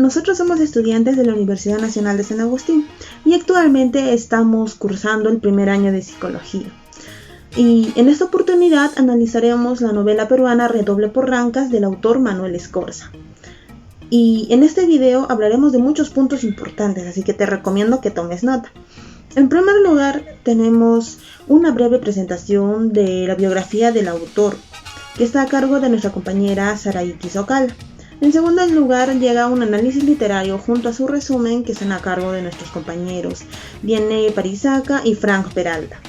nosotros somos estudiantes de la Universidad Nacional de San Agustín y actualmente estamos cursando el primer año de psicología. Y en esta oportunidad analizaremos la novela peruana Redoble por Rancas del autor Manuel Escorza. Y en este video hablaremos de muchos puntos importantes, así que te recomiendo que tomes nota. En primer lugar, tenemos una breve presentación de la biografía del autor, que está a cargo de nuestra compañera Saraiki Socala. En segundo lugar, llega un análisis literario junto a su resumen, que están a cargo de nuestros compañeros Vianney Parizaca y Frank Peralta.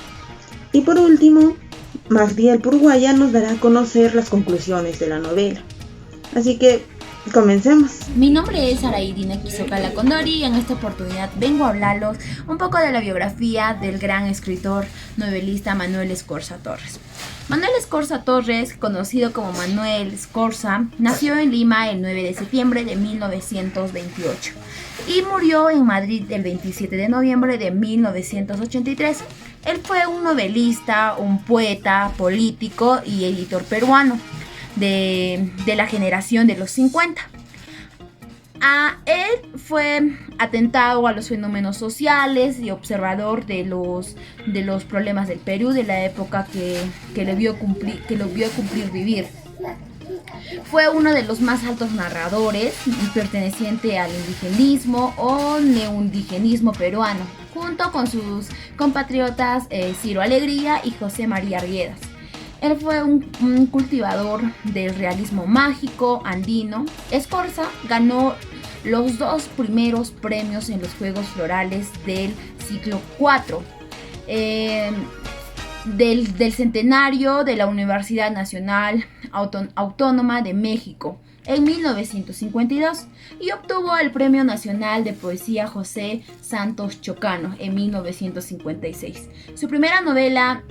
Y por último, Magdiel Purguaya nos dará a conocer las conclusiones de la novela. Así que comencemos. Mi nombre es Araidina Quisocala Condori y en esta oportunidad vengo a hablarlos un poco de la biografía del gran escritor novelista Manuel Escorza Torres. Manuel Escorza Torres, conocido como Manuel Escorza, nació en Lima el 9 de septiembre de 1928 y murió en Madrid el 27 de noviembre de 1983. Él fue un novelista, un poeta, político y editor peruano de la generación de los 50. Él fue atentado a los fenómenos sociales y observador de los problemas del Perú, de la época que lo vio cumplir vivir. Fue uno de los más altos narradores, perteneciente al indigenismo o neoindigenismo peruano, junto con sus compatriotas Ciro Alegría y José María Riedas. Él fue un cultivador del realismo mágico andino. Escorza ganó los 2 primeros premios en los Juegos Florales del siglo IV, del centenario de la Universidad Nacional Autónoma de México en 1952 y obtuvo el Premio Nacional de Poesía José Santos Chocano en 1956. Su primera novela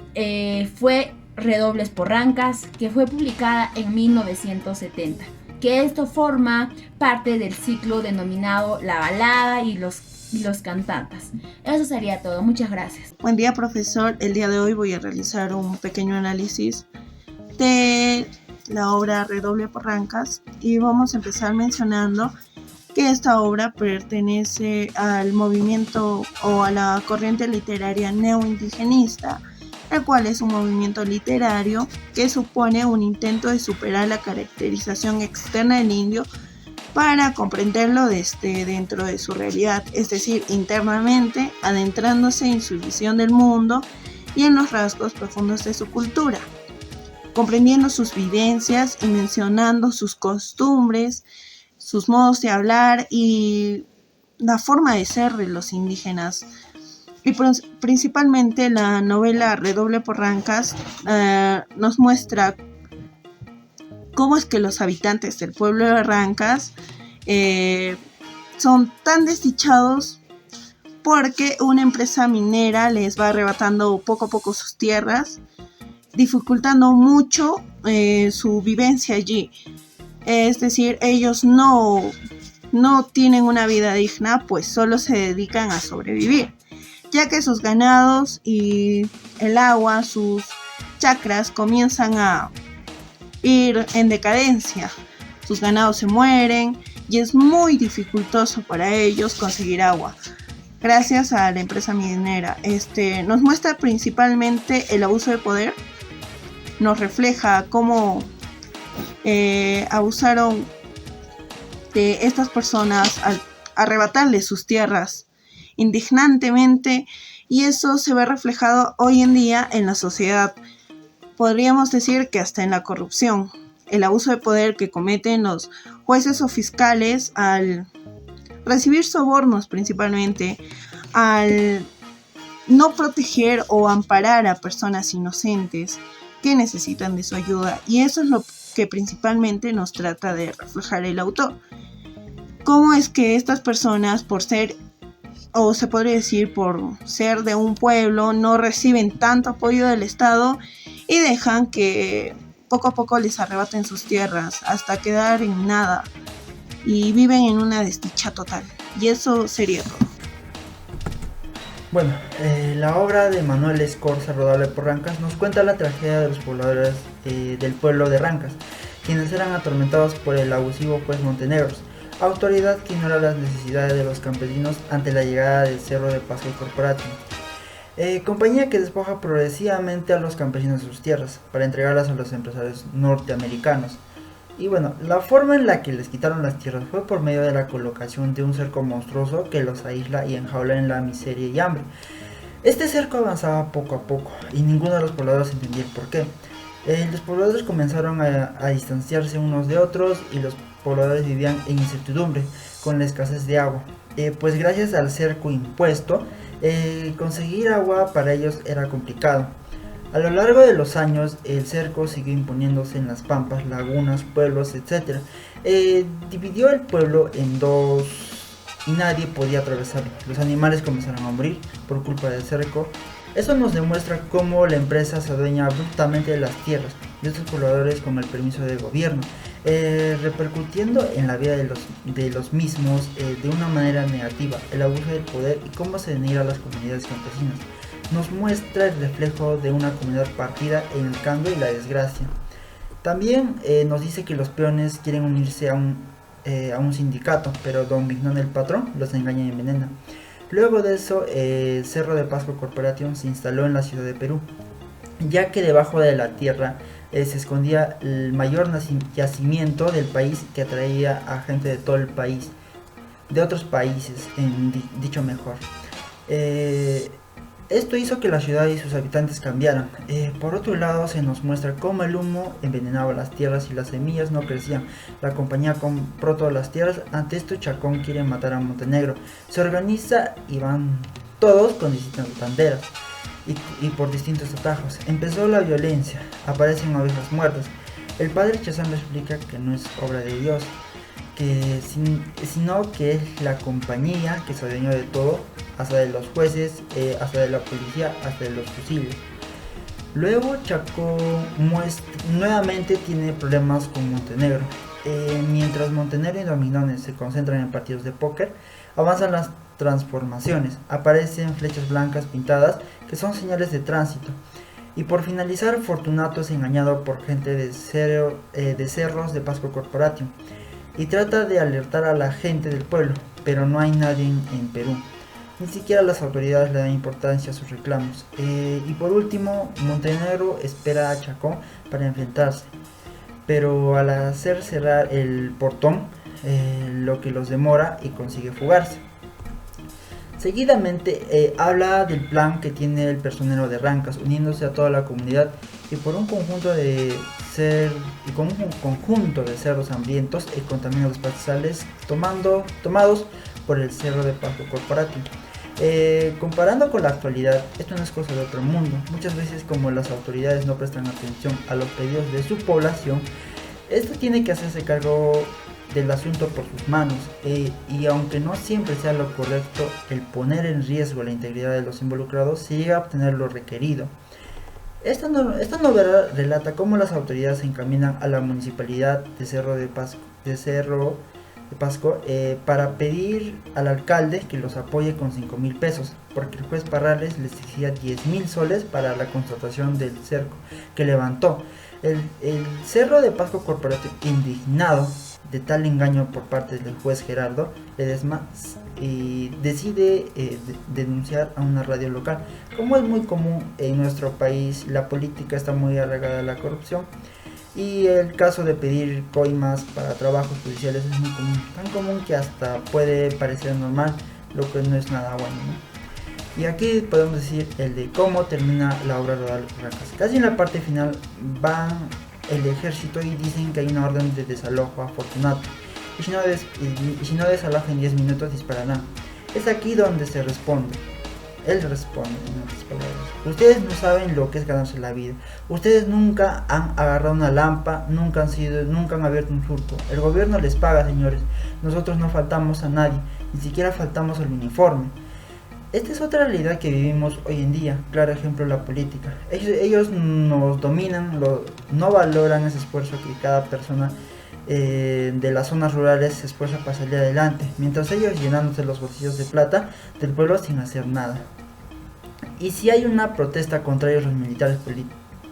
fue Redobles por Rancas, que fue publicada en 1970, que esto forma parte del ciclo denominado La Balada y los Cantantes. Eso sería todo, muchas gracias. Buen día, profesor. El día de hoy voy a realizar un pequeño análisis de la obra Redoble por Rancas y vamos a empezar mencionando que esta obra pertenece al movimiento o a la corriente literaria neoindigenista, el cual es un movimiento literario que supone un intento de superar la caracterización externa del indio para comprenderlo desde dentro de su realidad, es decir, internamente, adentrándose en su visión del mundo y en los rasgos profundos de su cultura, comprendiendo sus vivencias y mencionando sus costumbres, sus modos de hablar y la forma de ser de los indígenas. Y principalmente la novela Redoble por Rancas nos muestra cómo es que los habitantes del pueblo de Rancas son tan desdichados porque una empresa minera les va arrebatando poco a poco sus tierras, dificultando mucho su vivencia allí. Es decir, ellos no tienen una vida digna, pues solo se dedican a sobrevivir, ya que sus ganados y el agua, sus chacras comienzan a ir en decadencia. Sus ganados se mueren y es muy dificultoso para ellos conseguir agua gracias a la empresa minera. Nos muestra principalmente el abuso de poder, nos refleja cómo abusaron de estas personas al arrebatarles sus tierras indignantemente, y eso se ve reflejado hoy en día en la sociedad. Podríamos decir que hasta en la corrupción, el abuso de poder que cometen los jueces o fiscales al recibir sobornos, principalmente al no proteger o amparar a personas inocentes que necesitan de su ayuda. Y eso es lo que principalmente nos trata de reflejar el autor. Cómo es que estas personas, por ser, o se podría decir por ser de un pueblo, no reciben tanto apoyo del Estado y dejan que poco a poco les arrebaten sus tierras hasta quedar en nada y viven en una desdicha total. Y eso sería todo. Bueno, la obra de Manuel Escorza, Redoble por Rancas, nos cuenta la tragedia de los pobladores del pueblo de Rancas, quienes eran atormentados por el abusivo juez Montenegros, autoridad que ignora las necesidades de los campesinos ante la llegada del Cerro de Pasco Corporativo. Compañía que despoja progresivamente a los campesinos de sus tierras para entregarlas a los empresarios norteamericanos. Y bueno, la forma en la que les quitaron las tierras fue por medio de la colocación de un cerco monstruoso que los aísla y enjaula en la miseria y hambre. Este cerco avanzaba poco a poco y ninguno de los pobladores entendía el porqué. Los pobladores comenzaron a distanciarse unos de otros y los pobladores vivían en incertidumbre con la escasez de agua. Pues gracias al cerco impuesto, conseguir agua para ellos era complicado. A lo largo de los años, el cerco siguió imponiéndose en las pampas, lagunas, pueblos, etc. Dividió el pueblo en dos y nadie podía atravesarlo. Los animales comenzaron a morir por culpa del cerco. Eso nos demuestra cómo la empresa se adueña abruptamente de las tierras de estos pobladores con el permiso del gobierno, repercutiendo en la vida de los mismos de una manera negativa. El abuso del poder y cómo se denigra a las comunidades campesinas nos muestra el reflejo de una comunidad partida en el cambio y la desgracia. También nos dice que los peones quieren unirse a un sindicato, pero don Vignon el patrón los engaña y envenena. Luego de eso, el Cerro de Pasco Corporation se instaló en la ciudad de Perú, ya que debajo de la tierra se escondía el mayor yacimiento del país que atraía a gente de todo el país, de otros países, dicho mejor. Esto hizo que la ciudad y sus habitantes cambiaran. Por otro lado, se nos muestra cómo el humo envenenaba las tierras y las semillas no crecían. La compañía compró todas las tierras. Ante esto, Chacón quiere matar a Montenegro. Se organiza y van todos con distintas banderas y por distintos atajos. Empezó la violencia. Aparecen ovejas muertas. El padre Chazán le explica que no es obra de Dios, sino que es la compañía que se adueñó de todo, hasta de los jueces, hasta de la policía, hasta de los fusiles. Luego Chacón nuevamente tiene problemas con Montenegro. Mientras Montenegro y Dominones se concentran en partidos de póker, avanzan las transformaciones. Aparecen flechas blancas pintadas que son señales de tránsito. Y por finalizar, Fortunato es engañado por gente de Cerros de Pasco Corporation y trata de alertar a la gente del pueblo, pero no hay nadie en Perú. Ni siquiera las autoridades le dan importancia a sus reclamos. Y por último, Montenegro espera a Chacón para enfrentarse, pero al hacer cerrar el portón, lo que los demora y consigue fugarse. Seguidamente habla del plan que tiene el personero de Rancas, uniéndose a toda la comunidad y por un conjunto de cerros hambrientos y contaminados pastizales tomados por el Cerro de Pasco Corporation. Comparando con la actualidad, esto no es cosa de otro mundo. Muchas veces, como las autoridades no prestan atención a los pedidos de su población, esto tiene que hacerse cargo del asunto por sus manos, y aunque no siempre sea lo correcto el poner en riesgo la integridad de los involucrados, se llega a obtener lo requerido. Esta novela relata cómo las autoridades se encaminan a la municipalidad de Cerro de Pasco para pedir al alcalde que los apoye con 5,000 pesos, porque el juez Parrales les exigía 10,000 soles para la constatación del cerco que levantó. El Cerro de Pasco Corporativo, indignado de tal engaño por parte del juez Gerardo Ledesma, decide denunciar a una radio local. Como es muy común en nuestro país, la política está muy arraigada a la corrupción, y el caso de pedir coimas para trabajos judiciales es muy común, tan común que hasta puede parecer normal, lo que no es nada bueno, ¿no? Y aquí podemos decir el de cómo termina la obra Rodolfo Rancas. Casi en la parte final van el ejército y dicen que hay una orden de desalojo a Fortunato, y si no desaloja en 10 minutos dispararán. Es aquí donde se responde. Él responde en otras palabras: ustedes no saben lo que es ganarse la vida. Ustedes nunca han agarrado una lampa, nunca han abierto un surco. El gobierno les paga, señores. Nosotros no faltamos a nadie, ni siquiera faltamos al uniforme. Esta es otra realidad que vivimos hoy en día. Claro ejemplo, la política. Ellos nos dominan, no valoran ese esfuerzo que cada persona de las zonas rurales se esfuerza para salir adelante, mientras ellos llenándose los bolsillos de plata del pueblo sin hacer nada. Y si hay una protesta contra ellos, los militares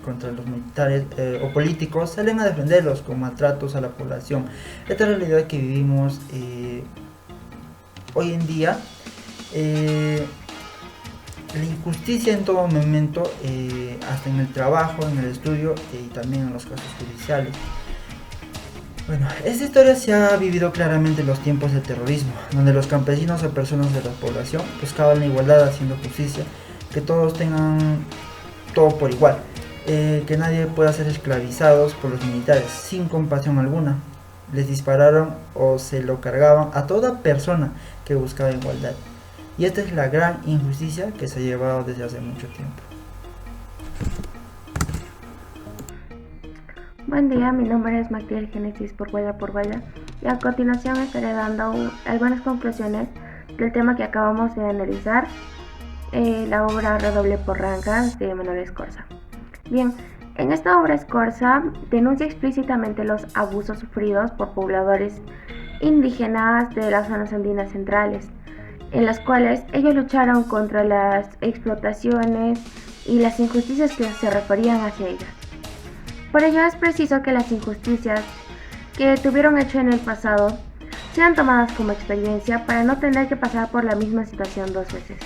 contra los militares o políticos salen a defenderlos con maltratos a la población. Esta realidad que vivimos hoy en día, la injusticia en todo momento, hasta en el trabajo, en el estudio y también en los casos judiciales. Bueno, esta historia se ha vivido claramente en los tiempos del terrorismo, donde los campesinos o personas de la población buscaban la igualdad haciendo justicia, que todos tengan todo por igual, que nadie pueda ser esclavizados por los militares sin compasión alguna. Les dispararon o se lo cargaban a toda persona que buscaba igualdad. Y esta es la gran injusticia que se ha llevado desde hace mucho tiempo. Buen día, mi nombre es Magdiel Génesis por Guaya y a continuación estaré dando algunas conclusiones del tema que acabamos de analizar, la obra Redoble por Rancas de Manuel Escorza. Bien, en esta obra Escorza denuncia explícitamente los abusos sufridos por pobladores indígenas de las zonas andinas centrales, en las cuales ellos lucharon contra las explotaciones y las injusticias que se referían hacia ellas. Por ello es preciso que las injusticias que tuvieron hecho en el pasado sean tomadas como experiencia para no tener que pasar por la misma situación 2 veces.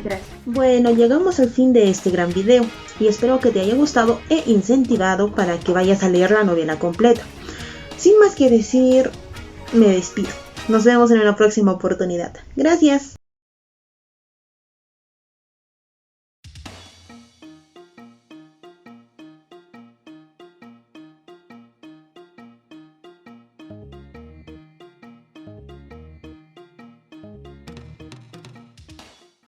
Gracias. Bueno, llegamos al fin de este gran video y espero que te haya gustado e incentivado para que vayas a leer la novela completa. Sin más que decir, me despido. Nos vemos en una próxima oportunidad. Gracias.